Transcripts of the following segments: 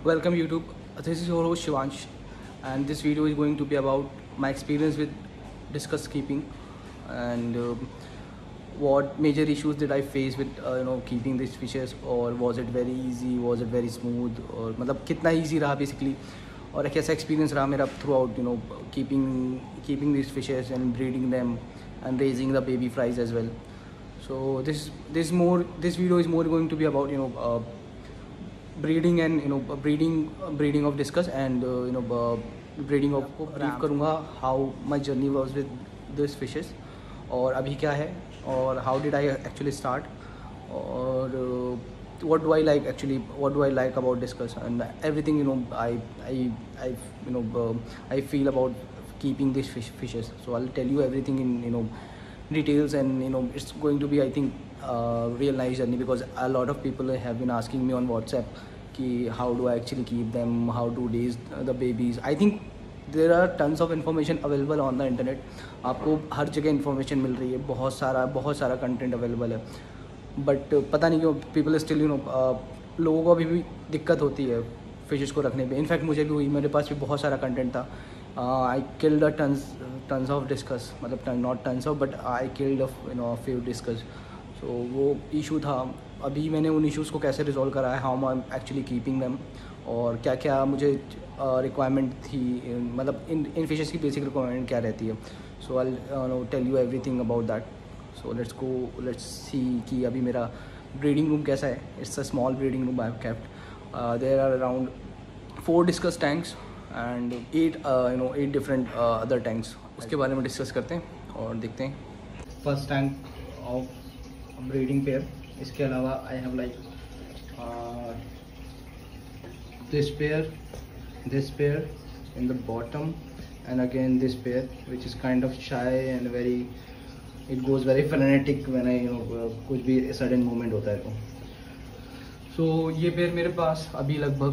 Welcome YouTube. This is your host Shivansh, and this video is going to be about my experience with discus keeping and what major issues did I face with keeping these fishes, or was it very easy, was it very smooth, और मतलब कितना easy रहा basically, और एक ऐसा experience रहा मेरा throughout keeping these fishes and breeding them and raising the baby fries as well. So this video is more going to be about breeding and breeding of discus and breeding of brief करूँगा how my journey was with these fishes और अभी क्या है और how did I actually start और what do I like about discus and everything I feel about keeping these fishes. So I'll tell you everything in details, and it's going to be, I think, real nice journey, because a lot of people have been asking me on WhatsApp ki how do I actually keep them, how to raise the babies. I think there are tons of information available on the internet. आपको हर जगह information मिल रही है, बहुत सारा content available है, but पता नहीं क्यों पीपल स्टिल लोगों को अभी भी दिक्कत होती है फिशेस को रखने पे. इनफैक्ट मुझे भी हुई, मेरे पास भी बहुत सारा कंटेंट था. I killed a tons of discus, मतलब not tons of, but I killed a few discus. So वो इशू था. अभी मैंने उन इश्यूज़ को कैसे रिजॉल्व करा है, how I am actually keeping them, और क्या क्या मुझे रिक्वायरमेंट थी, मतलब इन फिशेस की बेसिक रिक्वायरमेंट क्या रहती है. So I tell you everything about that. So let's see कि अभी मेरा ब्रीडिंग रूम कैसा है. It's a small breeding room I have kept. There are around 4 discus tanks and 8 different other tanks. उसके बारे में डिस्कस करते हैं और देखते हैं. First tank of breeding pair. इसके अलावा आई have like this pair in the bottom, and again this pair which is kind of shy and it goes very frenetic when I कुछ भी sudden movement होता है तो. So ये pair मेरे पास अभी लगभग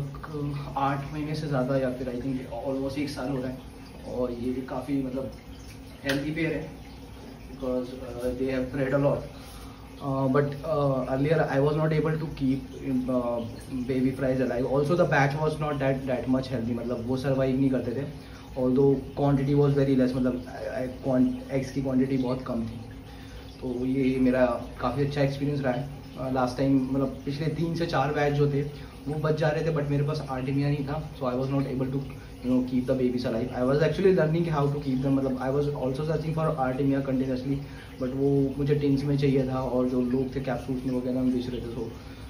8 महीने से ज़्यादा, या फिर आई थिंक ऑलमोस्ट 1 साल हो रहा है, और ये भी काफ़ी मतलब हेल्दी पेयर है, because they have bread a lot. But earlier I was not able to keep baby fries alive. Also the batch was not that much healthy, मतलब वो survive नहीं करते थे. Although quantity was very less, मतलब eggs की quantity बहुत कम थी. तो ये मेरा काफ़ी अच्छा एक्सपीरियंस रहा है. लास्ट टाइम मतलब पिछले 3 से 4 बैच जो थे वो बच जा रहे थे, बट मेरे पास आर्टेमिया नहीं था. So I was not able to keep the babies alive. I was actually learning how to keep them. मतलब I was also searching for Artemia continuously, but वो मुझे टिन्स में चाहिए था, और जो लोग थे कैप्सूल्स में वगैरह में बेच रहे थे. सो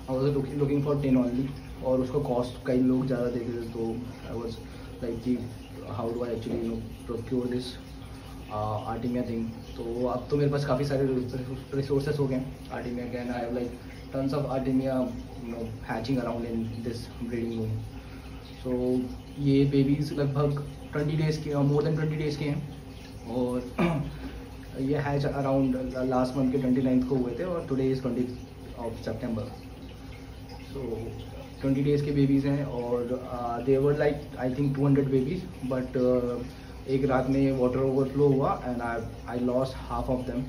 I was looking for tin only, और उसका कॉस्ट कई लोग ज़्यादा देख रहे थे. तो I was like कि how do I actually procure this Artemia thing. तो अब तो मेरे पास काफ़ी सारे रिसोर्सेस हो गए Artemia के, and I have like tons of Artemia hatching around in this breeding room. तो ये बेबीज़ लगभग 20 डेज़ के, मोर देन 20 डेज़ के हैं, और ये हैच अराउंड लास्ट मंथ के 29 को हुए थे, और टुडे इज़ 20 ऑफ सितंबर. सो 20 डेज़ के बेबीज़ हैं, और they were like I think 200 babies, but एक रात में वाटर ओवरफ्लो हुआ and I lost half of them.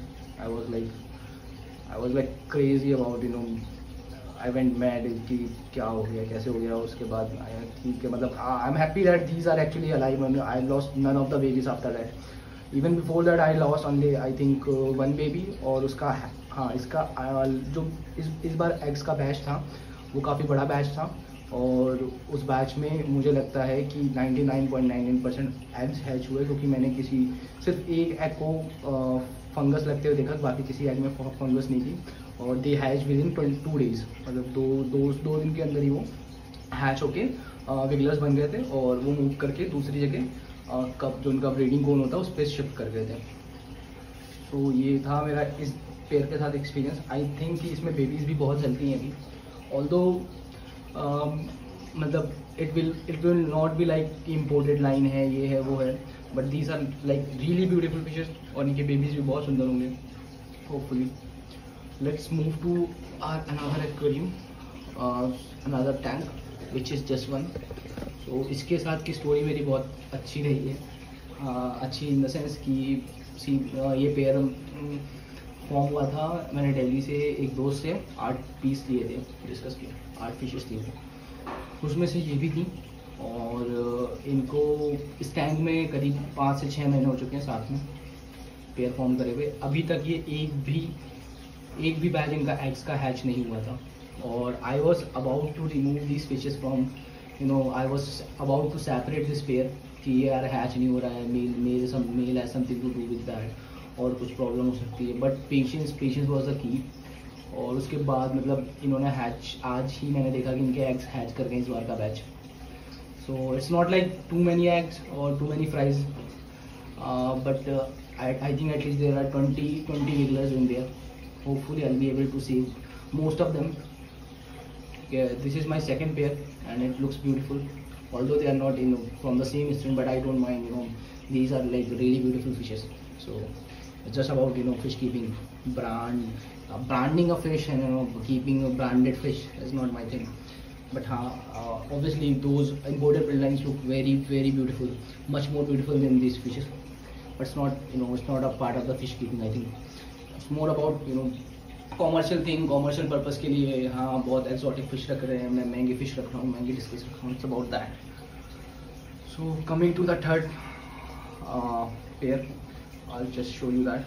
I was like crazy about I went mad कि क्या हो गया, कैसे हो गया. उसके बाद ठीक है, मतलब I am happy that these are actually alive. I lost none of the babies after that. Even before that I lost only I think 1 baby, और उसका इसका जो इस बार एग्स का बैच था वो काफ़ी बड़ा बैच था, और उस बैच में मुझे लगता है कि 99.99% एग्स हैच हुए, क्योंकि मैंने सिर्फ एक एग को फंगस लगते हुए देखा, बाकी किसी एग में फंगस नहीं थी. और दे हैच विद इन 2 डेज़, मतलब दो दिन के अंदर ही वो हैच होके विगलर्स बन गए थे, और वो मूव करके दूसरी जगह कब जो उनका ब्रीडिंग कोन होता है उस पर शिफ्ट कर गए थे. तो ये था मेरा इस पेयर के साथ एक्सपीरियंस. आई थिंक कि इसमें बेबीज़ भी बहुत जल्दी हैं अभी, ऑल्दो मतलब it will not be like imported line है, ये है वो है, but these are like really beautiful fishes, और इनके बेबीज़ भी बहुत सुंदर होंगे hopefully. Let's move to another aquarium, another tank which is just one. So इसके साथ की स्टोरी मेरी बहुत अच्छी रही है, अच्छी इन द सेंस कि ये पेयर फॉर्म हुआ था. मैंने दिल्ली से एक दोस्त से 8 पीस लिए थे डिस्कस के, 8 फिशेस लिए थे. उसमें से ये भी थी। और इनको इस टैंक में करीब 5 से 6 महीने हो चुके हैं साथ में पेयर फॉर्म करे हुए। अभी तक ये एक भी बैच इनका एग्स का हैच नहीं हुआ था। और I was about to remove this fishes from I was about to separate this pair कि ये यार हैच नहीं हो रहा है, male has something to do with that और कुछ प्रॉब्लम हो सकती है। But patience was the key. और उसके बाद मतलब इन्होंने हैच, आज ही मैंने देखा कि इनके एग्स हैच कर गए इस बार का बैच। So it's not like too many eggs और too many fries, but I think at least there are 20 wigglers in there. Hopefully I'll be able to save most of them. Yeah, this is my second pair and it looks beautiful. Although they are not from the same strain, but I don't mind. These are like really beautiful fishes. So it's just about fish keeping, branding a fish and keeping a branded fish is not my thing. But obviously those imported lines look very very beautiful, much more beautiful than these fishes. But it's not a part of the fish keeping. I think it's more about commercial thing, commercial purpose के लिए। हाँ, बहुत exotic fish रख रहे हैं, मैं महंगे fish रख रहा हूँ, महंगे discus रख रहा हूँ। It's about that. So coming to the third pair, I'll just show you that.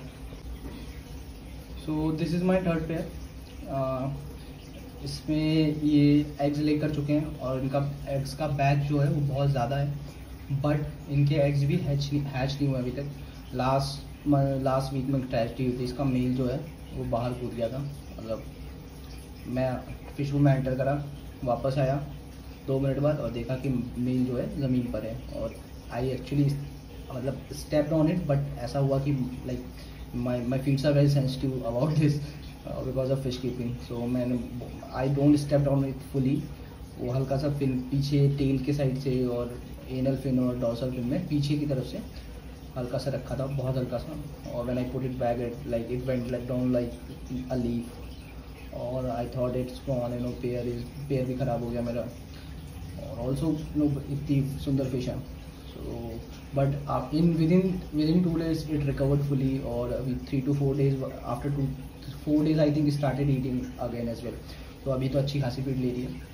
So this is my third pair. इसमें ये eggs lay कर चुके हैं और इनका eggs का batch जो है वो बहुत ज़्यादा है। बट इनके एग्स भी हैच नहीं हुए अभी तक। लास्ट वीक में ट्रेजेडी हुई थी, इसका मेल जो है वो बाहर कूद गया था। मतलब मैं फिश रूम में एंटर करा, वापस आया 2 मिनट बाद और देखा कि मेल जो है ज़मीन पर है। और आई एक्चुअली मतलब स्टेप ऑन इट, बट ऐसा हुआ कि like my feets are very sensitive about this because of fish keeping. So मैंने I don't step on it fully. वो हल्का सा फिन पीछे टेल के साइड से और एनल फिन और डॉर्सल फिन में पीछे की तरफ से हल्का सा रखा था, बहुत हल्का सा। और when I put it back it went like down like a leaf. और I thought it's gone, pair भी ख़राब हो गया मेरा। और ऑल्सो इतनी सुंदर फिश है। So but with in 2 days it recovered fully. और अभी 3 to 4 days after 4 days I think started eating again as well. तो अभी तो अच्छी खासी फीड ले रही है।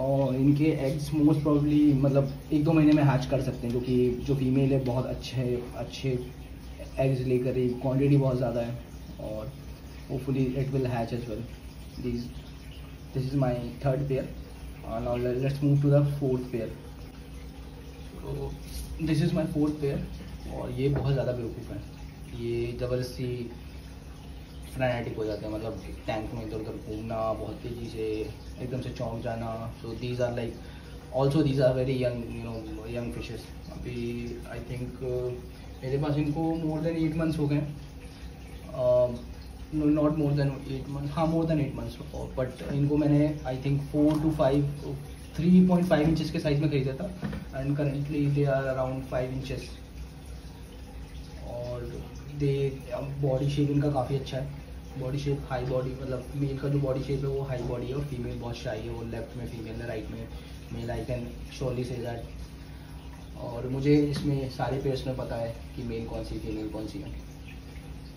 और इनके एग्स मोस्ट प्रॉब्ली मतलब 1-2 महीने में हैच कर सकते हैं, क्योंकि जो फीमेल है बहुत अच्छे एग्स लेकर रही, क्वांटिटी बहुत ज़्यादा है। और hopefully it will hatch as well. This is my third pair. Now let's move to the fourth pair. तो this is my fourth pair. और ये बहुत ज़्यादा बेवकूफ़ है, ये ज़बरदस्ती फ्रेनेटिक हो जाते हैं, मतलब टैंक में इधर उधर घूमना, बहुत तेज़ी से एकदम से चौंक जाना। So these are like also these are very young fishes. अभी आई थिंक मेरे पास इनको मोर देन 8 months हो गए। नॉट मोर देन 8 months, हाँ मोर देन 8 months। बट इनको मैंने आई थिंक 3.5 inches के साइज़ में खरीदा था and currently they are around 5 inches। और बॉडी शेप इनका काफ़ी अच्छा है। बॉडी शेप हाई बॉडी, मतलब मेल का जो बॉडी शेप है वो हाई बॉडी है और फीमेल बहुत शाई है। वो लेफ्ट में फीमेल है, राइट में male. I can surely say that. और मुझे इसमें सारे पेयर्स में पता है कि मेल कौन सी फीमेल कौन सी है।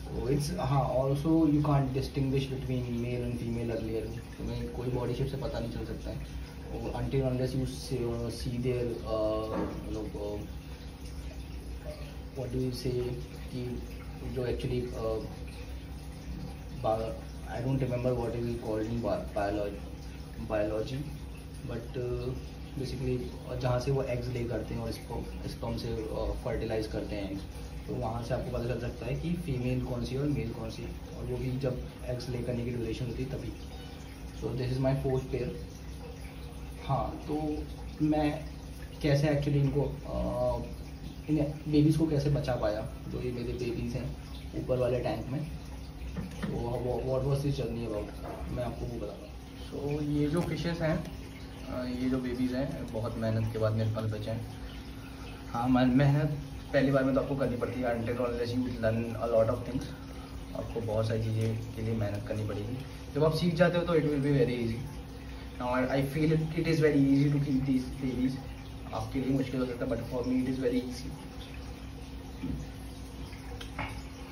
तो it's also you can't distinguish between male and female earlier. तुम्हें कोई बॉडी शेप से पता नहीं चल सकता है। और until unless you see there what do you say कि जो actually I don't remember what is called in biology, but basically जहाँ से वो एग्स ले करते हैं और स्पर्म से फर्टिलाइज करते हैं एग्स, तो वहाँ से आपको पता चल सकता है कि फीमेल कौन सी और मेल कौन सी, और वो भी जब एग्स ले करने की ड्यूरेशन होती है तभी। So this is my fourth pair. हाँ, तो मैं कैसे एक्चुअली इनको इन बेबीज़ को कैसे बचा पाया, जो ये मेरे बेबीज़ हैं ऊपर वाले टैंक में। तो what was this journey about, मैं आपको वो बताता हूँ। सो ये जो फिशेस हैं, ये जो बेबीज़ हैं, बहुत मेहनत के बाद मेरे पास बचे हैं। हाँ, मेहनत पहली बार में तो आपको करनी पड़ती है। Until unless you learn a lot of things, आपको बहुत सारी चीज़ें के लिए मेहनत करनी पड़ेगी। जब आप सीख जाते हो तो it will be very easy. Now I feel it is very easy to keep these babies. आपके लिए मुश्किल हो सकता है, but for me it is very easy.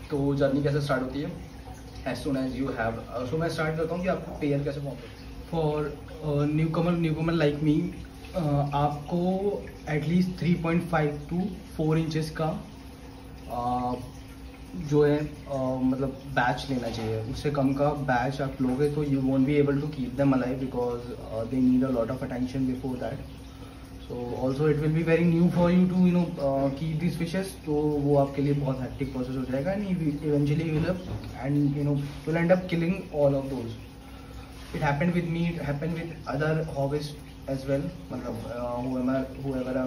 तो जर्नी कैसे स्टार्ट होती है? As soon as you have, so मैं स्टार्ट करता हूँ कि आपको पेयर कैसे फॉर्म करते हैं। फॉर न्यूकमर लाइक मी, आपको एटलीस्ट 3.5 to 4 इंचेस का जो है मतलब बैच लेना चाहिए. उससे कम का बैच आप लोगे तो you won't be able to keep them alive because they need a lot of attention before that. So also it will be very new for you to keep this fishes. तो वो आपके लिए बहुत hectic process हो जाएगा and eventually will end up killing all of those. It happened with me, it happened with other hobbyists as well. मतलब whoever I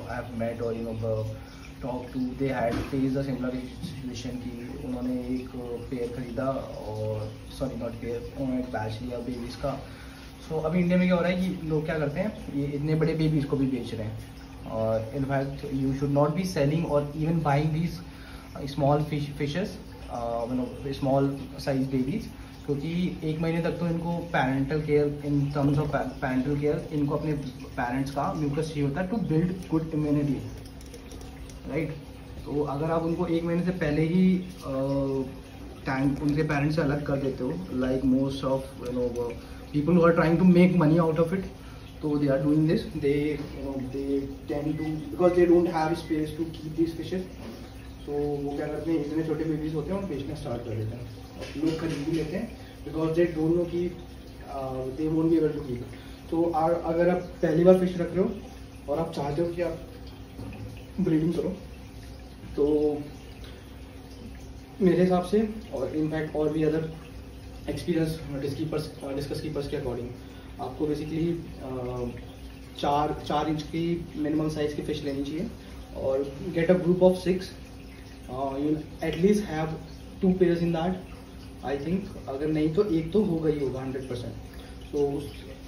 have met or talked to, they had faced a similar situation कि उन्होंने एक pair खरीदा और sorry not pair, उन्होंने एक batch लिया babies का. सो अभी इंडिया में क्या हो रहा है कि लोग क्या करते हैं, ये इतने बड़े बेबीज़ को भी बेच रहे हैं. और in fact you should not be selling और even buying these small fishes, small size babies, क्योंकि 1 महीने तक तो इनको parental care, in terms of parental care, इनको अपने पेरेंट्स का म्यूकस चाहिए होता है to build good immunity, right. तो अगर आप उनको 1 महीने से पहले ही टैंक उनके पेरेंट्स से अलग कर देते हो, like most of people who are trying to make money out of it, तो they are doing this. They tend to, because they don't have space to keep this fishes, तो वो क्या करते हैं, इतने छोटे बेबीज होते हैं और बेचना स्टार्ट कर देते हैं. लोग खरीद भी लेते हैं बिकॉज दे डोंट नो कि they won't be able to keep. तो अगर आप पहली बार फिश रख रहे हो और आप चाहते हो कि आप ब्रीडिंग करो, तो मेरे हिसाब से और इनफैक्ट और भी अदर एक्सपीरियंस डिस्कस कीपर्स के अकॉर्डिंग आपको बेसिकली 4 इंच की मिनिमम साइज़ की फ़िश लेनी चाहिए और get a group of 6. You at least have 2 pairs in that, I think. अगर नहीं तो एक तो होगा ही होगा 100%. तो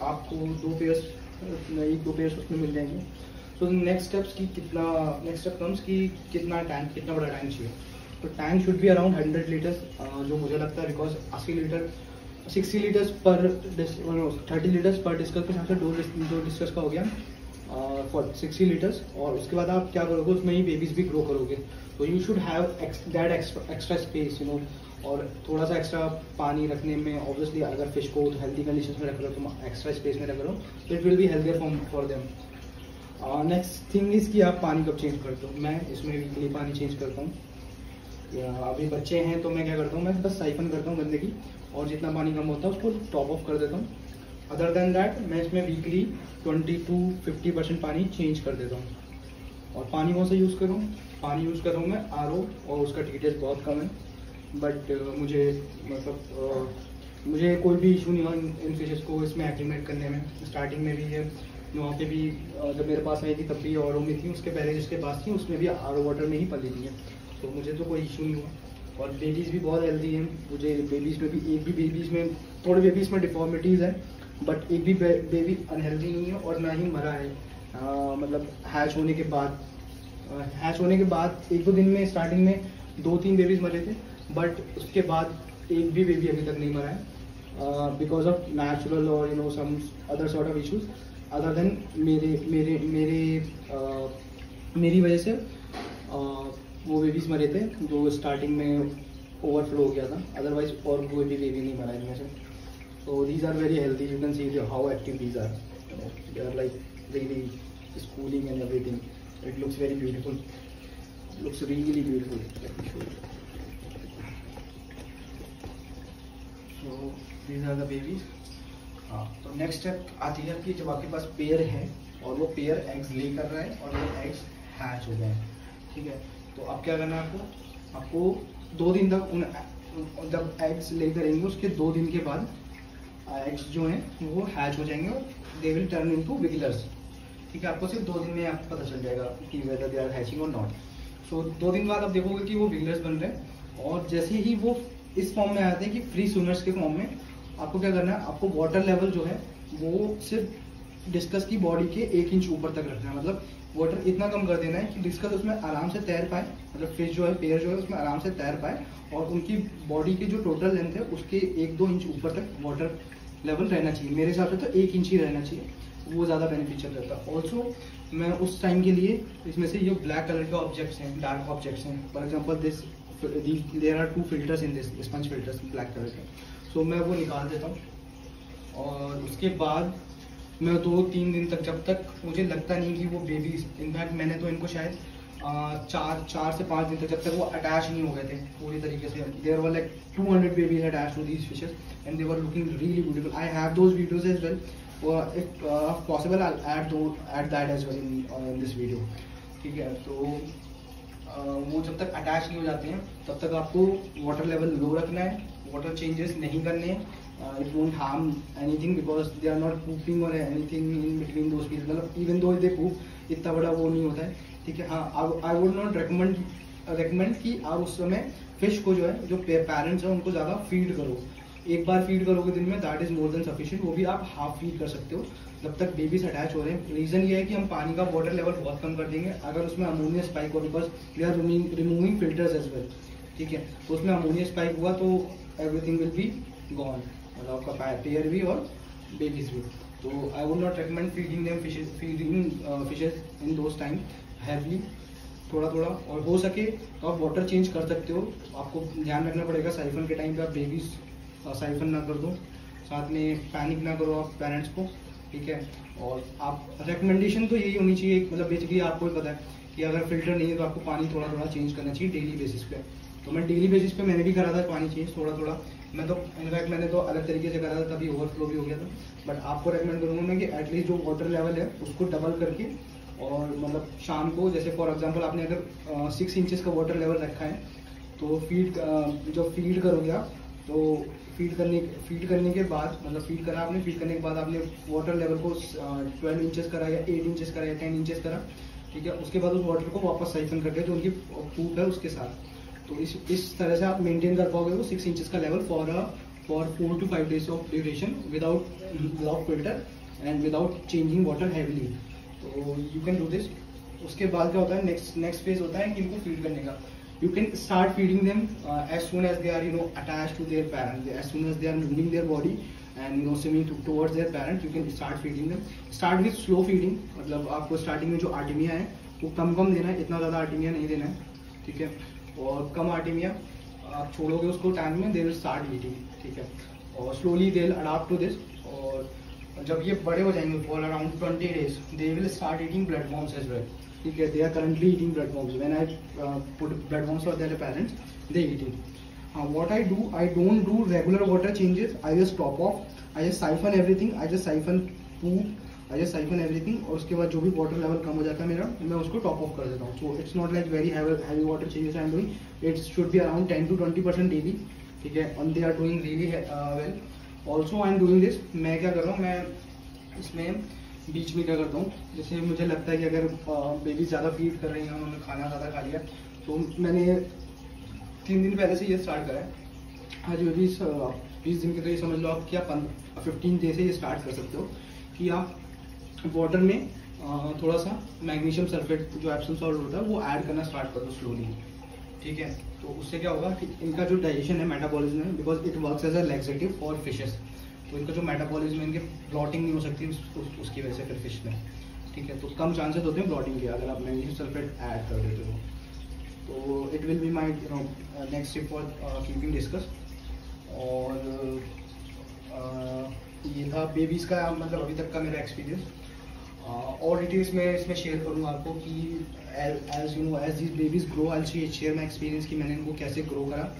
आपको 2 पेयर्स उसमें मिल जाएंगे. तो नेक्स्ट स्टेप कम्स कि कितना बड़ा टैंक चाहिए. तो tank should be around 100 litres, जो मुझे लगता है, बिकॉज 60 लीटर्स पर 30 लीटर्स पर डिस्कस के हिसाब से 2 डिस्कस का हो गया फॉर 60 लीटर्स. और उसके बाद आप क्या करोगे, उसमें ही बेबीज भी ग्रो करोगे. तो you should have that extra space, और थोड़ा सा एक्स्ट्रा पानी रखने में. ऑब्वियसली अगर फिश को हेल्दी कंडीशन में रख रहे हो, तुम एक्स्ट्रा स्पेस में रख रहे हो, तो it will B healthier for them. Next thing is कि आप पानी कब चेंज करते हो. मैं इसमें वीकली पानी चेंज करता हूँ. अभी बच्चे हैं तो मैं क्या करता हूँ, मैं बस साइफन करता हूँ गंदगी, और जितना पानी कम होता है उसको टॉप ऑफ कर देता हूँ. अदर देन दैट मैं इसमें वीकली 20 to 50% पानी चेंज कर देता हूँ. और पानी कौन सा यूज़ करूँ, पानी यूज़ कर रहा हूँ मैं RO, और उसका TDS बहुत कम है. बट मुझे कोई भी इशू नहीं हुआ इन फिशेस को इसमें एक्लिमेट करने में. स्टार्टिंग में भी है, वहाँ पे भी जब मेरे पास आई थी तब भी RO में थी, उसके पहले जिसके पास थी उसमें भी RO वाटर में ही पली थी. तो मुझे तो कोई इशू नहीं हुआ. और बेबीज़ भी बहुत हेल्दी हैं. मुझे बेबीज़ में भी थोड़े बेबीज़ में डिफॉर्मिटीज़ हैं, बट एक भी बेबी अनहेल्दी नहीं है और ना ही मरा है. मतलब हैच होने के बाद 1-2 दिन में स्टार्टिंग में 2-3 बेबीज़ मरे थे, बट उसके बाद एक भी बेबी अभी तक नहीं मरा है, बिकॉज ऑफ नेचुरल और some other sort of issues. Other than मेरी वजह से वो बेबीज़ मरे थे जो स्टार्टिंग में ओवरफ्लो हो गया था. अदरवाइज और कोई भी बेबी नहीं मरा इनमें से. So these are very healthy. You can see how active these are. They are like really schooling and everything. It looks very beautiful. It looks really beautiful. Let me show you. So these are the babies. तो next step आती है कि जब आपके पास pair है और वो pair eggs ले कर रहा है और वो एग्स हैच हो गए हैं, ठीक है. तो अब क्या करना है आपको 2 दिन तक जब एग्स लेकर रहेंगे उसके 2 दिन के बाद एग्स जो हैं वो हैच हो जाएंगे और दे विल टर्न इनटू विगलर्स. ठीक है, आपको सिर्फ 2 दिन में आपको पता चल जाएगा कि वेदर दे आर हैचिंग और नॉट. सो 2 दिन बाद आप देखोगे कि वो विगलर्स बन रहे हैं. और जैसे ही वो इस फॉर्म में आते हैं कि फ्री स्विमर्स के फॉर्म में, आपको क्या करना है, आपको वाटर लेवल जो है वो सिर्फ डिस्कस की बॉडी के 1 इंच ऊपर तक रखना है. मतलब वाटर इतना कम कर देना है कि डिस्कस उसमें आराम से तैर पाए, मतलब फिश जो है, पेयर जो है उसमें आराम से तैर पाए, और उनकी बॉडी की जो टोटल लेंथ है उसके 1-2 इंच ऊपर तक वाटर लेवल रहना चाहिए. मेरे हिसाब से तो 1 इंच ही रहना चाहिए, वो ज़्यादा बेनिफिशियल रहता है. ऑल्सो मैं उस टाइम के लिए इसमें से ये ब्लैक कलर के ऑब्जेक्ट्स हैं, डार्क ऑब्जेक्ट्स हैं, for example there are 2 filters in this, sponge filters black colour के. सो मैं वो निकाल देता हूँ और उसके बाद मैं 2-3 दिन तक, जब तक मुझे लगता नहीं कि वो बेबीज, इनफैक्ट मैंने तो इनको शायद 4 से 5 दिन तक, जब तक वो अटैच नहीं हो गए थे पूरी तरीके से, there were like 200 babies attach to these fishes and they were looking really beautiful. I have those videos as well, if possible I add that as well in this video. ठीक है, तो वो जब तक अटैच नहीं हो जाते हैं तब तक आपको वाटर लेवल लो रखना है, वाटर चेंजेस नहीं करने हैं. It won't harm anything because they are not pooping or anything in between those pieces. मतलब even though they poop, इतना बड़ा वो नहीं होता है. ठीक है, हाँ, I would not recommend कि आप उस समय फिश को जो है, जो पेरेंट्स हैं उनको ज़्यादा फीड करो. एक बार फीड करोगे दिन में, that is more than sufficient. वो भी आप हाफ फीड कर सकते हो जब तक बेबीज अटैच हो रहे हैं. रीजन ये है कि हम पानी का वाटर लेवल बहुत कम कर देंगे अगर उसमें अमोनिया स्पाइक हो, because we are removing filters as well. ठीक है, तो उसमें अमोनिया स्पाइक हुआ तो एवरीथिंग विल बी गॉन, मतलब आपका पेयर भी और बेबीज भी. तो I would not recommend feeding fishes in those time heavily. थोड़ा थोड़ा, और हो सके तो आप वाटर चेंज कर सकते हो. आपको ध्यान रखना पड़ेगा साइफन के टाइम पे आप बेबीज साइफन ना कर दो, साथ में पैनिक ना करो आप पेरेंट्स को. ठीक है, और आप रिकमेंडेशन तो यही होनी चाहिए, मतलब बेसिकली आपको पता है कि अगर फिल्टर नहीं है तो आपको पानी थोड़ा थोड़ा चेंज करना चाहिए डेली बेसिस पे. तो मैं डेली बेसिस पे मैंने भी करा था पानी चेंज थोड़ा थोड़ा. मैं तो इनफैक्ट मैंने तो अलग तरीके से करा था, तभी ओवरफ्लो भी हो गया था. बट आपको रेकमेंड करूँगा मैं कि एटलीस्ट जो वाटर लेवल है उसको डबल करके, और मतलब शाम को, जैसे फॉर एग्जांपल आपने अगर 6 इंचेस का वाटर लेवल रखा है तो जब फीड करोगे आप, तो फीड करने के बाद, मतलब फीड करने के बाद आपने वाटर लेवल को 12 इंचेस करा या 8 इंचेस करा या 10 इंचेस करा. ठीक है, उसके बाद उस वाटर को वापस साइफन कर दे जो उनकी फूड है उसके साथ. तो इस तरह से आप मेंटेन कर पाओगे वो 6 इंचेस का level for 4 to 5 days of duration without filter and without changing water heavily. तो यू कैन डू दिस. उसके बाद क्या होता है, नेक्स्ट फेज होता है कि इनको फीड करने का. You can start feeding them as soon as they are attached to their parents. As soon as they are moving their body and swimming towards their parents, you can start feeding them. Start with slow feeding. मतलब आपको starting में जो आर्टिमिया है वो कम देना है, इतना ज़्यादा आर्टिमिया नहीं देना है. ठीक है, और कम आर्टिमिया आप छोड़ोगे उसको टाइम में, दे विल स्टार्ट ईटिंग. ठीक है, और slowly they will adapt to this. और जब ये बड़े हो जाएंगे for around 20 days, they will start eating platforms as well. ठीक है, they are currently eating bloodworms. When I put bloodworms for their parents, they eating. What I do, I don't do regular water changes. I just top off. I just siphon everything. I just siphon poop. I just siphon everything. और उसके बाद जो भी water level कम हो जाता है मेरा, मैं उसको top off कर देता हूँ. So it's not like very heavy water changes I am doing. It should be around 10 to 20% daily. ठीक है, and they are doing really well. Also I am doing this. मैं क्या कर रहा हूँ, मैं इसमें बीच में क्या करता हूँ, जैसे मुझे लगता है कि अगर बेबी ज़्यादा फीड कर रही हैं, उन्होंने खाना ज़्यादा खा लिया, तो मैंने 3 दिन पहले से ये स्टार्ट करा है. आज बेबी 20 दिन के, तो ये समझ लो आप क्या 15 डे से ये स्टार्ट कर सकते हो कि आप वाटर में थोड़ा सा मैग्नीशियम सल्फेट जो एप्सम सॉल्ट होता है वो ऐड करना स्टार्ट कर दो स्लोली. ठीक है, तो उससे क्या होगा कि इनका जो डाइजेशन है, मेटाबॉलिज्म है, because it works as a laxative for fishes. तो इनका जो मेटाबॉलिज्म है, इनके ब्लॉटिंग नहीं हो सकती उसकी वजह से फिर फिश में. ठीक है, तो कम चांसेस होते हैं ब्लॉटिंग के अगर आप मैग्नीशियम सल्फेट ऐड कर देते हो. तो it will be my next step for keeping discuss. और ये था बेबीज़ का, मतलब अभी तक का मेरा एक्सपीरियंस. और डिटेल्स मैं इसमें शेयर करूँगा आपको कि as this babies grow, I will share my experience कि मैंने इनको कैसे ग्रो करा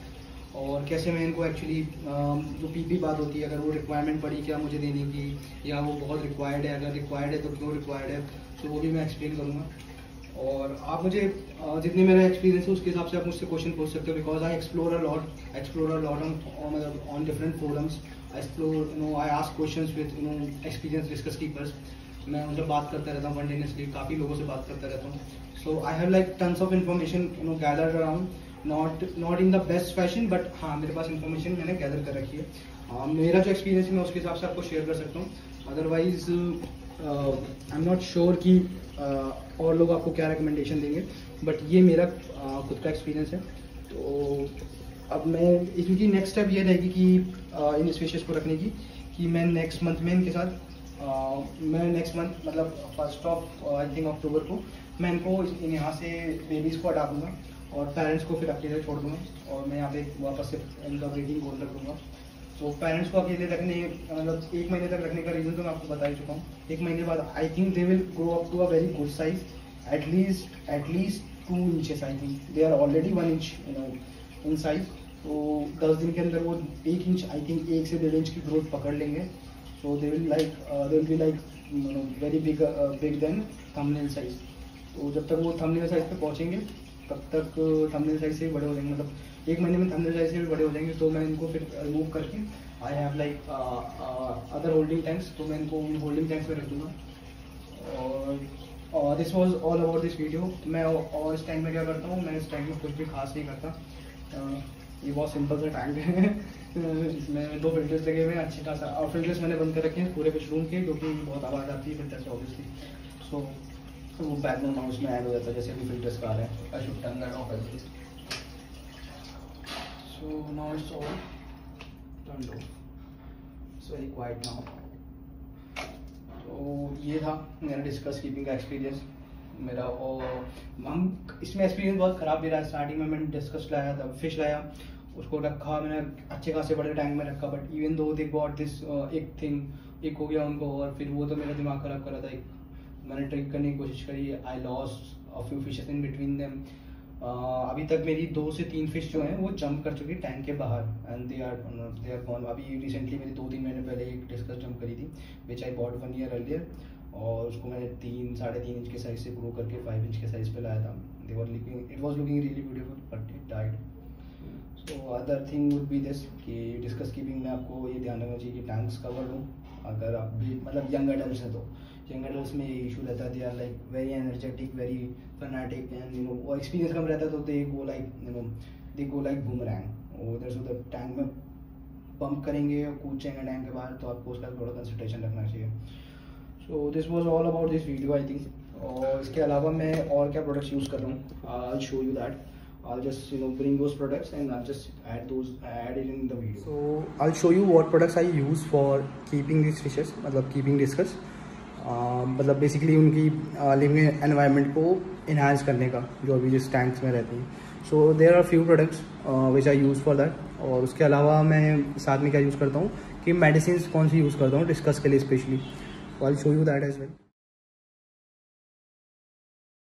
और कैसे मैं इनको एक्चुअली जो पीपी बात होती है, अगर वो रिक्वायरमेंट पड़ी क्या मुझे देने की, या वो बहुत रिक्वायर्ड है, अगर रिक्वायर्ड है तो क्यों रिक्वायर्ड है, तो वो भी मैं एक्सप्लेन करूँगा. और आप मुझे जितने मेरा एक्सपीरियंस है उसके हिसाब से आप मुझसे क्वेश्चन पूछ सकते हो, because I explore a lot on different forums. I ask questions with experience discuss keepers. मैं उनसे बात करता रहता हूँ कंटिन्यूसली, काफ़ी लोगों से बात करता रहता हूँ. So I have like tons of information gathered around, not in the best fashion, but हाँ मेरे पास इन्फॉर्मेशन मैंने गैदर कर रखी है. मेरा जो एक्सपीरियंस है मैं उसके हिसाब से आपको शेयर कर सकता हूँ. Otherwise I am not sure कि और लोग आपको क्या रिकमेंडेशन देंगे, बट ये मेरा खुद का एक्सपीरियंस है. तो अब मैं इनकी नेक्स्ट स्टेप ये रहेगी कि इन स्पीशीज को रखने की, कि मैं नेक्स्ट मंथ में इनके साथ मतलब 1 आई थिंक अक्टूबर को मैं इनको यहाँ से बेबीज़ को हटा दूँगा और पेरेंट्स को फिर अकेले छोड़ दूँगा, और मैं यहाँ पे वापस से इनका ब्रीडिंग गोल रख दूँगा. तो पेरेंट्स को अकेले रखने मतलब 1 महीने तक रखने का रीज़न तो मैं आपको बता ही चुका हूँ। 1 महीने बाद I think they will grow up to a very good size, at least 2 inches. I think they are already 1 inch in size. तो 10 दिन के अंदर वो 1 इंच, आई थिंक 1 से 1.5 इंच की ग्रोथ पकड़ लेंगे। So they will be like very big then thumbnail size. तो जब तक वो थंबनेल साइज पे पहुँचेंगे तब तक थंबनेल साइज से भी बड़े हो जाएंगे, मतलब 1 महीने में थंबनेल साइज से भी बड़े हो जाएंगे। तो मैं इनको फिर रिमूव करके आई have like other holding tanks, तो मैं इनको होल्डिंग टैंक्स में रख दूँगा। और this was all about this video. मैं और इस टैंक में क्या करता हूँ, मैं इस टैंक में कुछ भी खास नहीं करता। ये बहुत सिंपल सा टैंक है। इसमें 2 फिल्टर्स लगे हुए हैं अच्छे खासा, और फिल्टर्स मैंने बंद कर रखे हैं पूरे फिश रूम के, क्योंकि बहुत आवाज़ आती है फिल्टर से ऑब्वियसली। सो वो बैकग्राउंड हाउस में ऐड हो जाता है जैसे भी फिल्टर्स का आ रहा है। I should turn that off as this. So now it's all turned off, it's very quiet now. तो ये था मेरा डिस्कस कीपिंग का एक्सपीरियंस मेरा। और हम इसमें एक्सपीरियंस बहुत ख़राब भी रहा। स्टार्टिंग में मैंने डिस्कस लाया था, फिश लाया, उसको रखा मैंने अच्छे खासे बड़े टैंक में रखा, but even though they got this एक हो गया उनको, और फिर वो तो मेरा दिमाग ख़राब कर रहा था। एक मैंने ट्रिक करने की कोशिश करी, I lost a few fishes in between them. अभी तक मेरी 2 से 3 फिश जो हैं वो जंप कर चुकी है टैंक के बाहर, एंड दे आर गॉन। अभी रिसेंटली मेरी 2-3 महीने पहले एक डिस्कस जंप करी थी, विच आई बॉट 1 ईयर अर्लियर, और उसको मैंने 3-3.5 इंच के साइज से ग्रो करके 5 इंच के साइज पे लाया था। They were looking, it was looking really beautiful, but it died. So other thing would be this कि डिस्कस कीपिंग में आपको ये ध्यान रखना चाहिए कि टैंक्स कवर लूँ। अगर आप भी मतलब यंग एडल्ट्स हैं, तो यंग एडल्ट्स में ये इशू रहता है, they are like very energetic, very fanatic, and वो एक्सपीरियंस कम रहता है, तो दे गो लाइक बूमरैंग। उधर से उधर टैंक में पंप करेंगे और कूद जाएंगे टैंक के बाहर, तो आपको उसका थोड़ा कंसंट्रेशन रखना चाहिए। So this was all about this video I think. और इसके अलावा मैं और क्या प्रोडक्ट्स यूज़ कर रहा हूँ, I show you that. I'll just bring those products and I'll just add it in the video. So I'll show you what products I use for keeping these fishes, मतलब keeping discus, मतलब basically उनकी living environment को enhance करने का, जो अभी जिस tanks में रहती हैं। So there are few products which I use for that. और उसके अलावा मैं साथ में क्या यूज़ करता हूँ कि मेडिसिन कौन सी यूज़ करता हूँ डिस्कस के लिए specially, I will show you that as well.